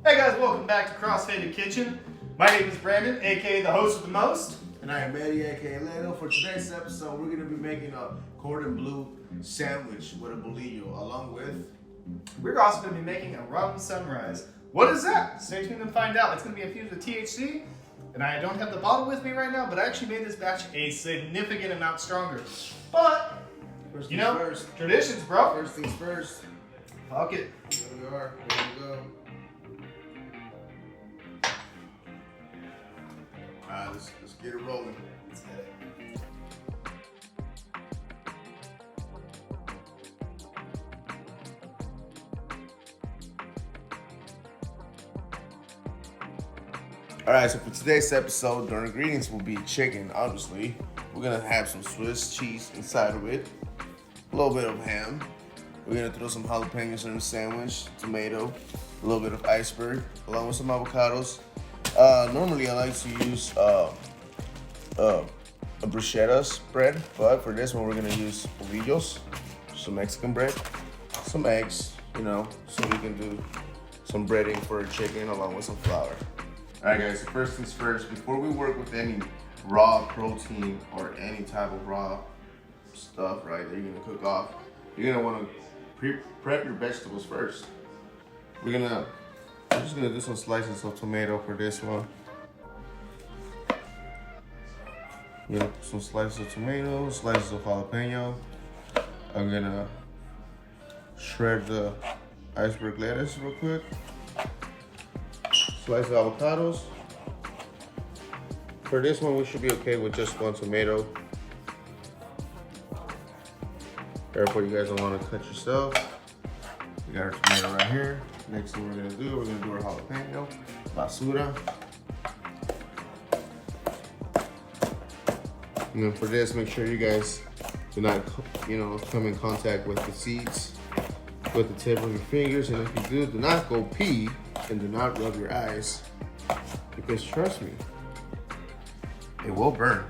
Hey guys, welcome back to CrossFaded Kitchen. My name is Brandon, aka the host with the most. And I am Eddie, aka Leno. For today's episode, we're going to be making a cordon bleu sandwich with a bolillo, along with... We're also going to be making a rum sunrise. What is that? Stay tuned and find out. It's going to be infused with THC. And I don't have the bottle with me right now, but I actually made this batch a significant amount stronger. But, First you things know, first. traditions, bro. First things first. Fuck it. Here we are. Here we go. Alright, let's get it rolling. Let's get it. Alright, so for today's episode, the ingredients will be chicken, obviously. We're gonna have some Swiss cheese inside of it, a little bit of ham. We're gonna throw some jalapenos in the sandwich, tomato, a little bit of iceberg, along with some avocados. Normally I like to use a bruschetta spread, but for this one we're gonna use bolillos, some Mexican bread, some eggs, you know, so we can do some breading for chicken along with some flour. Alright guys, so first things first, before we work with any raw protein or any type of raw stuff, right, that you're gonna cook off, you're gonna wanna prep your vegetables first. We're just gonna do some slices of tomato for this one. You know, some slices of tomato, slices of jalapeno. I'm gonna shred the iceberg lettuce real quick. Slice of avocados. For this one, we should be okay with just one tomato. Therefore, you guys don't want to cut yourself. We got our tomato right here. Next thing we're gonna do our jalapeno, basura. And then for this, make sure you guys do not, come in contact with the seeds with the tip of your fingers. And if you do not go pee and do not rub your eyes, because trust me, it will burn.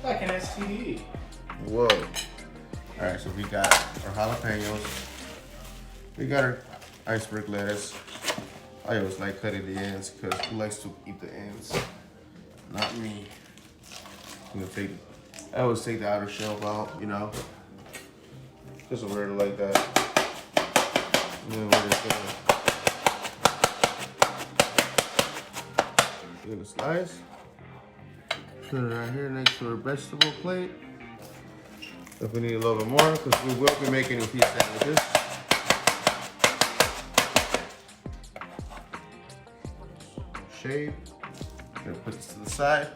Like an STD. Whoa. All right, so we got our jalapenos. We got our iceberg lettuce. I always like cutting the ends because who likes to eat the ends? Not me. I always take the outer shell out, you know. Just a weird like that. And then we're gonna slice. Put it right here next to our vegetable plate. If we need a little bit more, because we will be making infused sandwiches. Shave. Gonna put this to the side.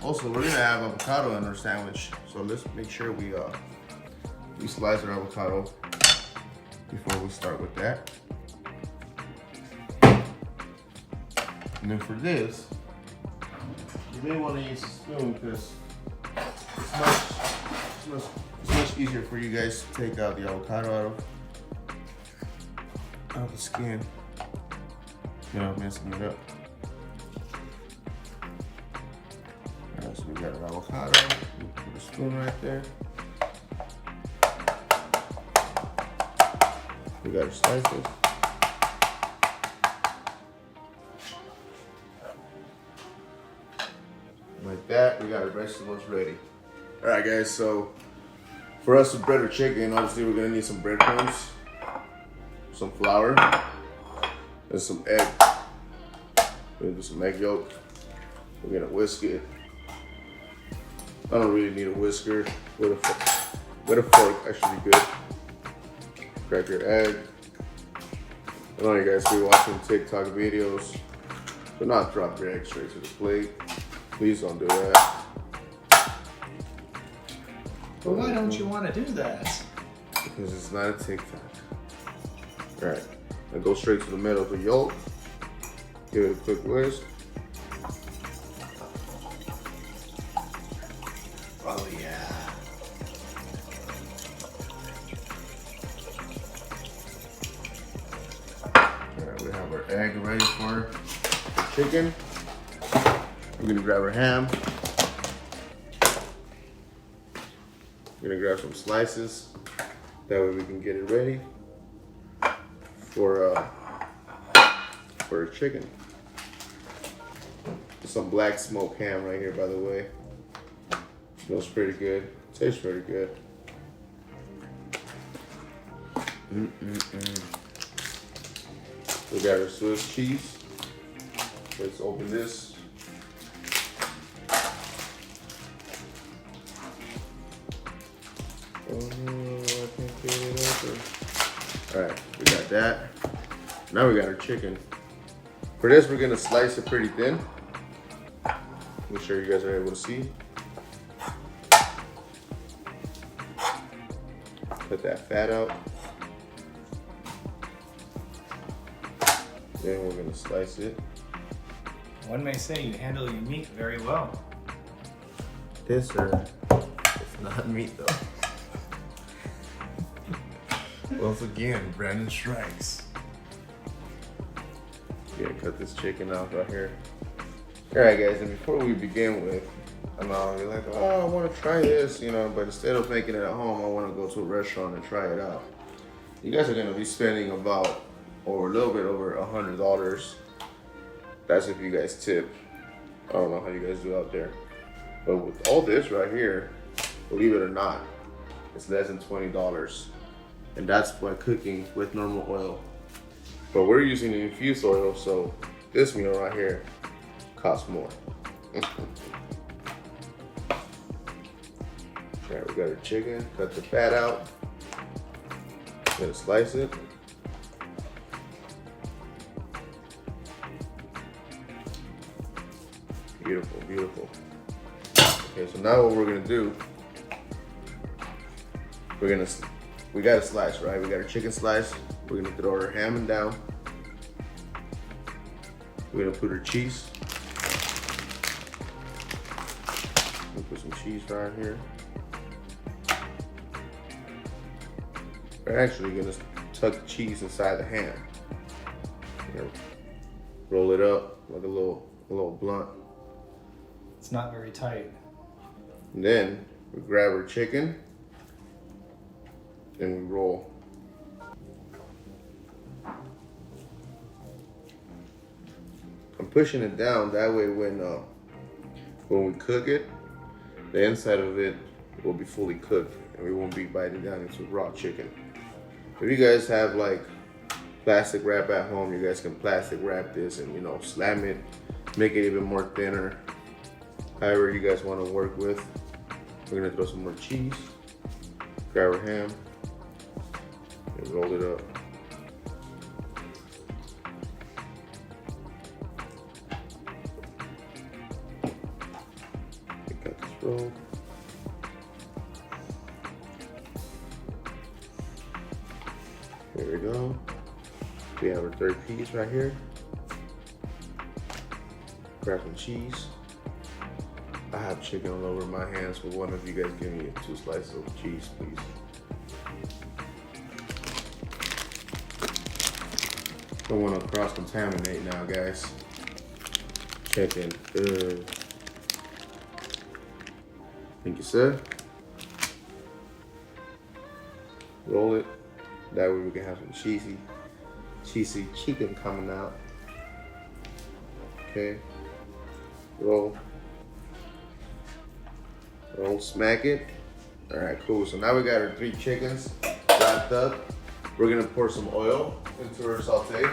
Also, we're gonna have avocado in our sandwich, so let's make sure we slice our avocado before we start with that. And then for this, you may want to use a spoon because it's much easier for you guys to take out the avocado out of the skin. You know, messing it up. Alright, so we got our avocado. We'll put a spoon right there. We got our slices. Like that, we got our vegetables ready. All right, guys, so for us to bread our chicken, obviously we're gonna need some breadcrumbs, some flour, and some egg. We're gonna do some egg yolk. We're gonna whisk it. I don't really need a whisker. With a fork, actually good. Crack your egg. I know you guys be watching TikTok videos. Do not drop your egg straight to the plate. Please don't do that. But why don't you want to do that? Because it's not a TikTok. All right, now go straight to the middle of the yolk. Give it a quick whisk. Oh yeah. All right, we have our egg ready for the chicken. We're gonna grab our ham. We're gonna grab some slices. That way we can get it ready. for chicken. Some black smoked ham right here, by the way. Smells pretty good. Tastes pretty good. We got our Swiss cheese. Let's open this. Oh no, I can't get it open. Alright, we got that. Now we got our chicken. For this, we're gonna slice it pretty thin. Make sure you guys are able to see. Put that fat out. Then we're gonna slice it. One may say you handle your meat very well. This, sir, it's not meat though. Once again, Brandon strikes. Yeah, cut this chicken off right here. Alright guys, and before we begin with, I know you're like, oh, I want to try this, you know, but instead of making it at home, I want to go to a restaurant and try it out. You guys are going to be spending about, or a little bit over $100. That's if you guys tip. I don't know how you guys do out there. But with all this right here, believe it or not, it's less than $20. And that's by cooking with normal oil. But we're using an infused oil, so this meal right here costs more. Alright, we got our chicken, cut the fat out. Gonna slice it. Beautiful, beautiful. Okay, so now what we're gonna do, we got a slice, right? We got our chicken slice. We're gonna throw our ham down. We're gonna put our cheese. We'll put some cheese right here. We're actually gonna tuck the cheese inside the ham. Roll it up like a little blunt. It's not very tight. And then we grab our chicken and we roll. I'm pushing it down that way when we cook it, the inside of it will be fully cooked and we won't be biting down into raw chicken. If you guys have like plastic wrap at home, you guys can plastic wrap this and, you know, slam it, make it even more thinner. However you guys want to work with. We're gonna throw some more cheese, grab our ham, and roll it up. Got this roll. There we go. We have our third piece right here. Grab some cheese. I have chicken all over my hands, so one of you guys give me 2 slices of cheese, please. Don't want to cross-contaminate now, guys. Chicken. Thank you, sir. Roll it. That way we can have some cheesy chicken coming out. Okay. Roll. Roll, smack it. All right, cool. So now we got our 3 chickens wrapped up. We're gonna pour some oil into our saute.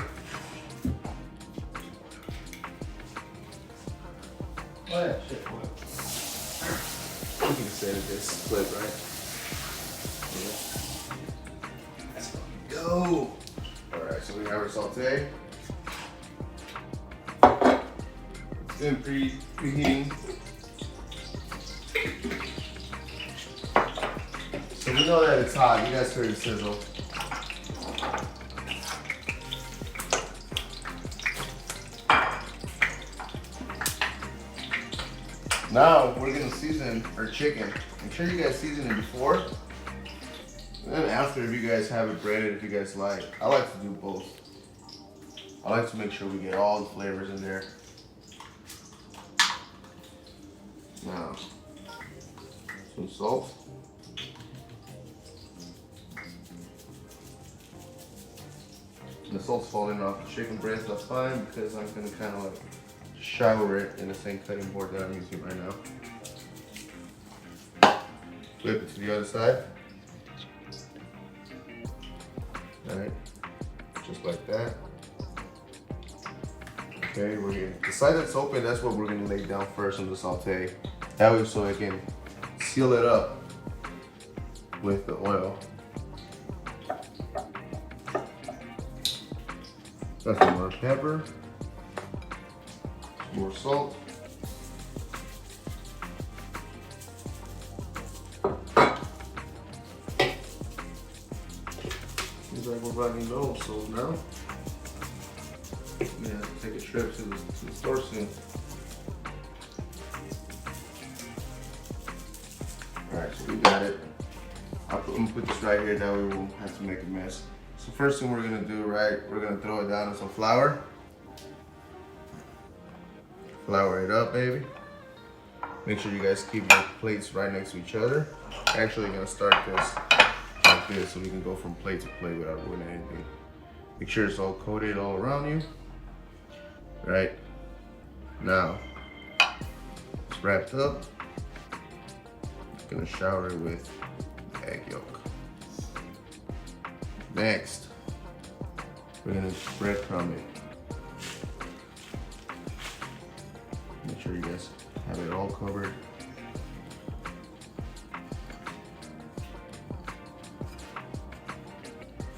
Oh yeah, shit. We can set it this clip, right? Yeah. Let's fucking go. All right, so we have our saute. It's in preheating. So we know that it's hot. You guys heard the sizzle. Now we're gonna season our chicken. Make sure you guys season it before. And then after, if you guys have it breaded, if you guys like. I like to do both. I like to make sure we get all the flavors in there. Now, some salt. The salt's falling off the chicken breast, that's fine because I'm gonna kind of like shower it in the same cutting board that I'm using right now. Flip it to the other side. Alright, just like that. Okay, we're gonna, the side that's open, that's what we're gonna lay down first on the saute. That way so it can seal it up with the oil. That's some more pepper, some more salt. Seems like we're running low, so now I'm gonna take a trip to the store soon. Alright, so we got it. I'm gonna put this right here, that way we won't have to make a mess. So first thing we're gonna do, right, we're gonna throw it down in some flour. Flour it up, baby. Make sure you guys keep your plates right next to each other. Actually, gonna start this like this so we can go from plate to plate without ruining anything. Make sure it's all coated all around you. Right? Now, it's wrapped up. Gonna shower it with egg yolk. Next, we're gonna breadcrumb it. Make sure you guys have it all covered.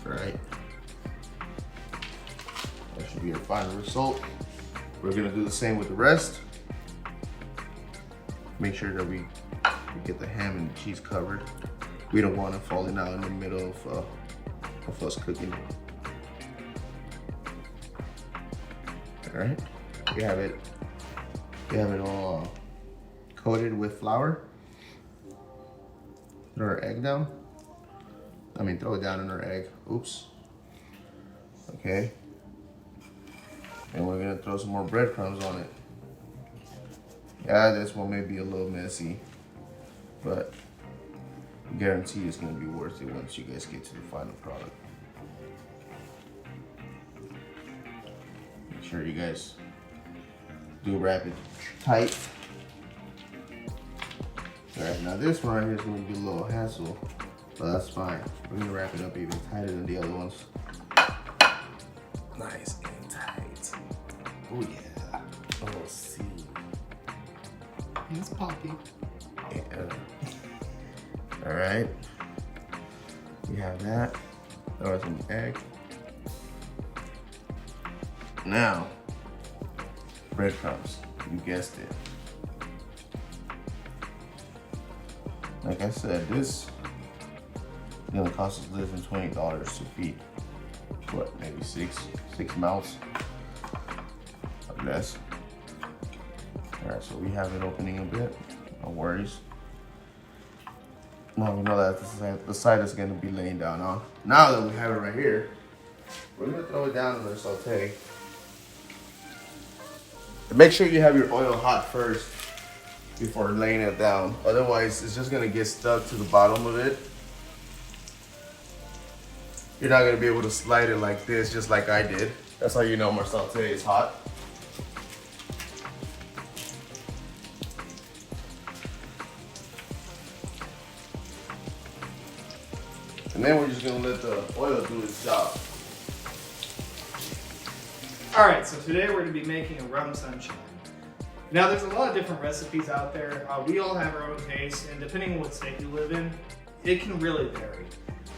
Alright. That should be your final result. We're gonna do the same with the rest. Make sure that we get the ham and the cheese covered. We don't want it falling out in the middle of us cooking. All right, we have it all coated with flour. Throw our egg down. Throw it down in our egg. Oops. Okay. And we're gonna throw some more breadcrumbs on it. Yeah, this one may be a little messy, but I guarantee it's gonna be worth it once you guys get to the final product. Make sure you guys do wrap it tight. Alright, now this one right here is gonna be a little hassle, but that's fine. We're gonna wrap it up even tighter than the other ones. Nice and tight. Oh yeah. Oh, see. It's poppy. Yeah. All right. We have that. Throw some egg. Now, breadcrumbs. You guessed it. Like I said, this is gonna cost us less than $20 to feed. What, maybe six mouths or less. All right, so we have it opening a bit. No worries. Now we know that the side is gonna be laying down on. Now that we have it right here, we're gonna throw it down in the saute. Make sure you have your oil hot first before laying it down. Otherwise, it's just gonna get stuck to the bottom of it. You're not gonna be able to slide it like this, just like I did. That's how you know my saute is hot. And then we're just gonna let the oil do its job. All right, so today we're gonna be making a rum sunshine. Now there's a lot of different recipes out there. We all have our own taste, and depending on what state you live in, it can really vary.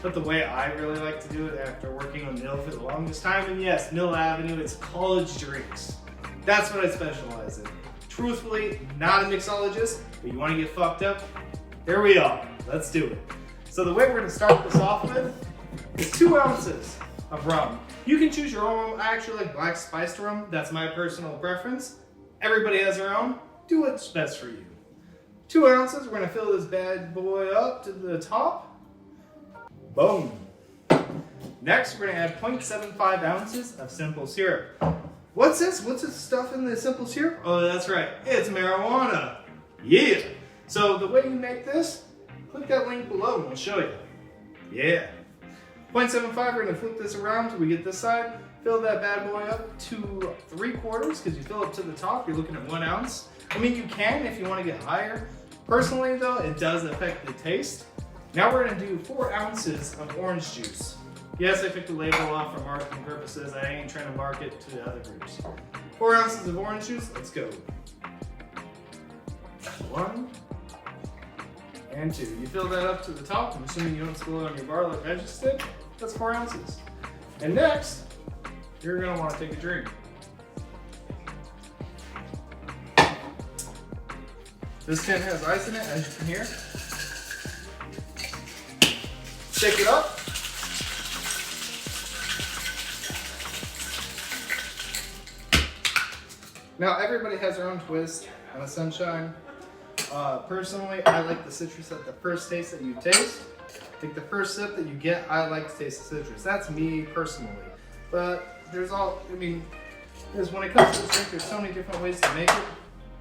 But the way I really like to do it after working on Mill for the longest time, and yes, Mill Avenue, it's college drinks. That's what I specialize in. Truthfully, not a mixologist, but you wanna get fucked up? Here we are, let's do it. So the way we're gonna start this off with is 2 ounces of rum. You can choose your own. I actually like black spiced rum. That's my personal preference. Everybody has their own. Do what's best for you. 2 ounces, we're gonna fill this bad boy up to the top. Boom. Next, we're gonna add 0.75 ounces of simple syrup. What's this? What's this stuff in the simple syrup? Oh, that's right, it's marijuana. Yeah. So the way you make this, click that link below and we'll show you. Yeah. 0.75, we're gonna flip this around till we get this side. Fill that bad boy up to 3/4 because you fill it to the top. You're looking at 1 ounce. I mean, you can if you want to get higher. Personally though, it does affect the taste. Now we're gonna do 4 ounces of orange juice. Yes, I took the label off for marketing purposes. I ain't trying to market to other groups. 4 ounces of orange juice, let's go. 1 and 2. You fill that up to the top. I'm assuming you don't spill it on your bar like I just did. That's 4 ounces. And next, you're gonna wanna take a drink. This tin has ice in it, as you can hear. Shake it up. Now everybody has their own twist on a sunshine. Personally, I like the citrus at the first taste that you taste. Like the first sip that you get, I like to taste the citrus. That's me personally. But there's because when it comes to this drink, there's so many different ways to make it.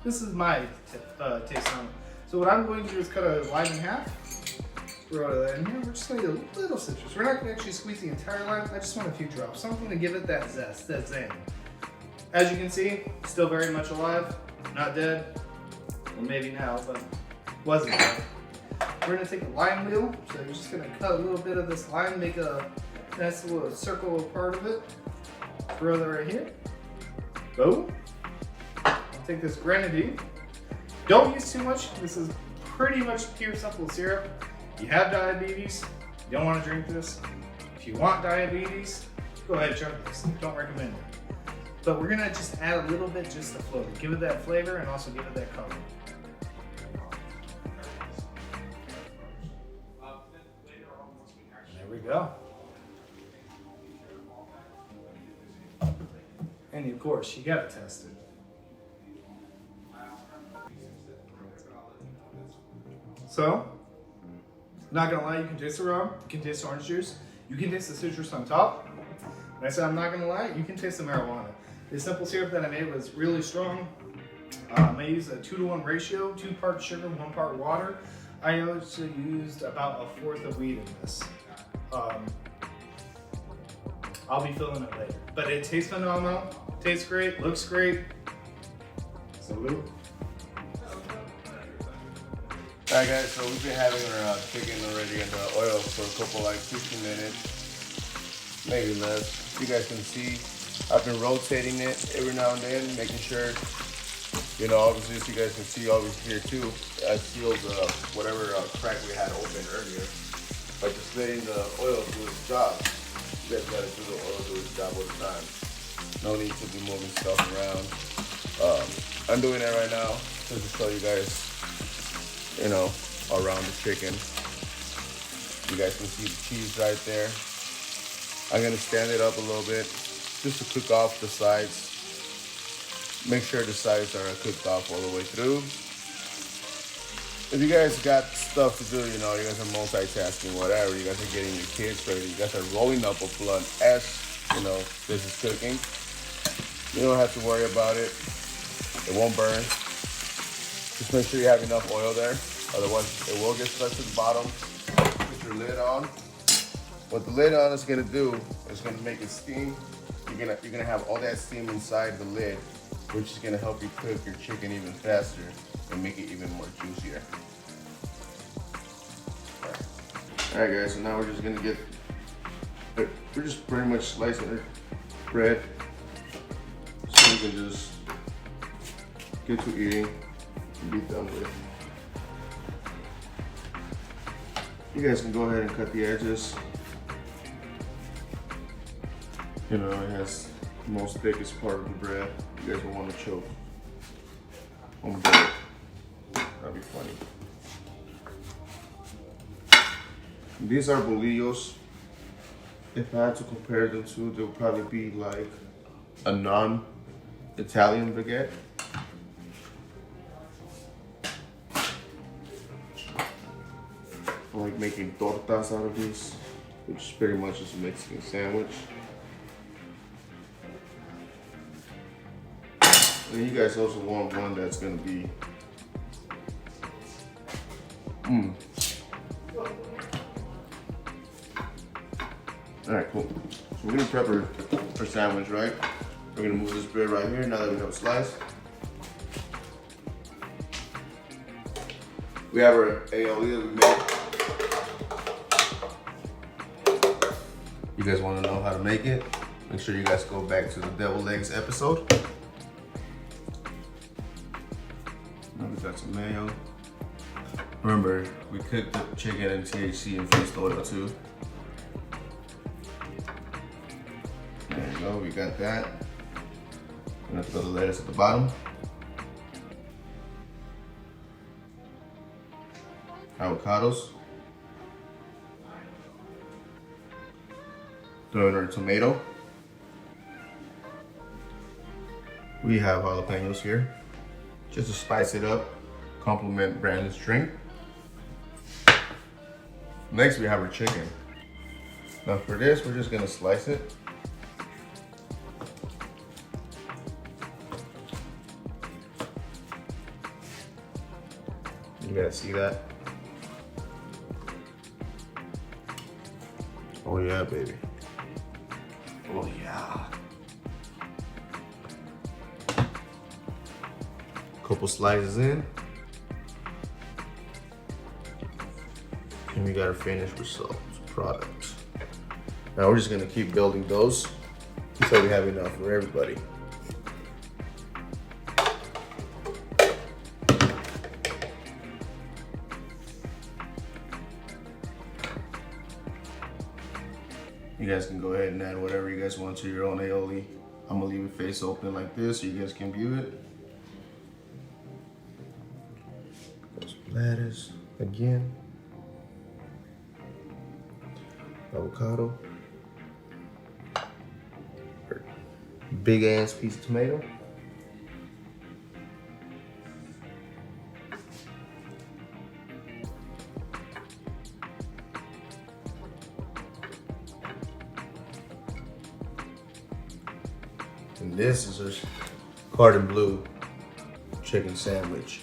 This is my taste on it. So what I'm going to do is cut a lime in half. Throw that in here. We're just going to get a little citrus. We're not going to actually squeeze the entire lime. I just want a few drops. Something to give it that zest, that zing. As you can see, still very much alive. Not dead. Well, maybe now, but wasn't dead. We're going to take a lime wheel. So you're just going to cut a little bit of this lime, make a nice little circle part of it. Throw that right here. Boom. I'll take this grenadine. Don't use too much. This is pretty much pure simple syrup. If you have diabetes, you don't want to drink this. If you want diabetes, go ahead and chug this. Don't recommend it. But we're gonna just add a little bit just to float it. Give it that flavor and also give it that color. There we go. And of course, you gotta test it. So, not gonna lie, you can taste the rum, you can taste the orange juice, you can taste the citrus on top. And I said I'm not gonna lie, you can taste the marijuana. The simple syrup that I made was really strong. I used a 2-to-1 ratio, 2 parts sugar, 1 part water. I actually used about 1/4 of weed in this. I'll be filling it later. But it tastes phenomenal, tastes great, looks great. Salute. Alright guys, so we've been having our chicken already in the oil for a couple, like 15 minutes, maybe less. You guys can see, I've been rotating it every now and then, making sure, you know, obviously as you guys can see over here too, I sealed whatever crack we had open earlier by just letting the oil do its job. You guys gotta do the oil do its job all the time. No need to be moving stuff around. I'm doing it right now just to show you guys, you know, around the chicken. You guys can see the cheese right there. I'm gonna stand it up a little bit just to cook off the sides. Make sure the sides are cooked off all the way through. If you guys got stuff to do, you know, you guys are multitasking, whatever, you guys are getting your kids ready, you guys are rolling up a blunt as, you know, this is cooking. You don't have to worry about it. It won't burn. Just make sure you have enough oil there, otherwise it will get stuck to the bottom. Put your lid on. What the lid on is gonna do is gonna make it steam. You're gonna have all that steam inside the lid, which is gonna help you cook your chicken even faster and make it even more juicier. All right guys, so now we're just gonna we're just pretty much slicing our bread so we can just get to eating and be done with. You guys can go ahead and cut the edges. You know, it has the most thickest part of the bread. You guys will want to choke on the bread. That'd be funny. These are bolillos. If I had to compare them to, they'll probably be like a non-Italian baguette. I like making tortas out of these, which is pretty much just a Mexican sandwich. And you guys also want one that's gonna be Alright, cool. So we're gonna prep our for sandwich, right? We're gonna move this bread right here now that we have a slice. We have our aioli that we made. You guys wanna know how to make it? Make sure you guys go back to the deviled eggs episode. Now we got some mayo. Remember, we cooked the chicken in THC infused oil too. There you go, we got that. I'm gonna throw the lettuce at the bottom. Avocados. Throw in our tomato. We have jalapenos here, just to spice it up, complement Brandon's drink. Next, we have our chicken. Now for this, we're just gonna slice it. You guys see that? Oh yeah, baby. Oh yeah. Couple slices in. And we got our finished result product. Now we're just gonna keep building those until we have enough for everybody. You guys can go ahead and add whatever you guys want to your own aioli. I'm gonna leave it face open like this so you guys can view it. Got some lettuce again. Avocado. Big ass piece of tomato. And this is a cordon bleu chicken sandwich.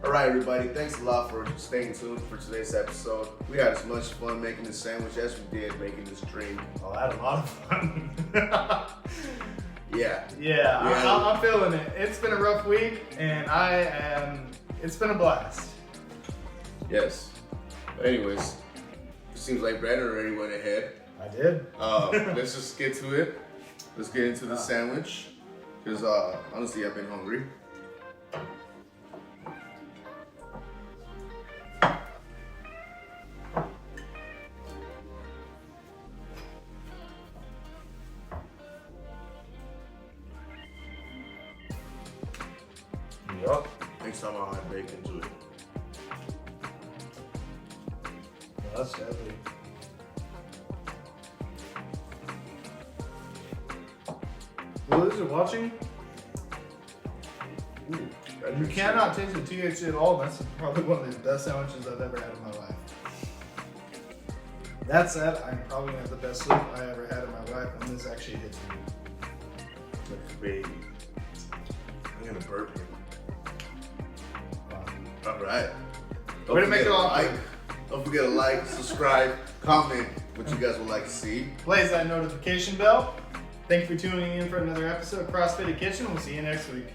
All right, everybody, thanks a lot for staying tuned for today's episode. We had as much fun making this sandwich as we did making this drink. Oh, I had a lot of fun. Yeah. I'm feeling it. It's been a rough week, and it's been a blast. Yes. But anyways, it seems like Brandon already went ahead. I did. Let's just get to it. Let's get into the sandwich. Because honestly, I've been hungry. Yup. Next time I'll add bacon to it. That's deadly. For those who are watching, you cannot taste the THC at all. That's probably one of the best sandwiches I've ever had in my life. That said, I'm probably gonna have the best soup I ever had in my life, and this actually hits me. Baby. I'm gonna burp him. Wow. All right. Way to make it all like. Don't forget to like, subscribe, comment what you guys would like to see. Blaze that notification bell. Thank you for tuning in for another episode of CrossFaded Kitchen. We'll see you next week.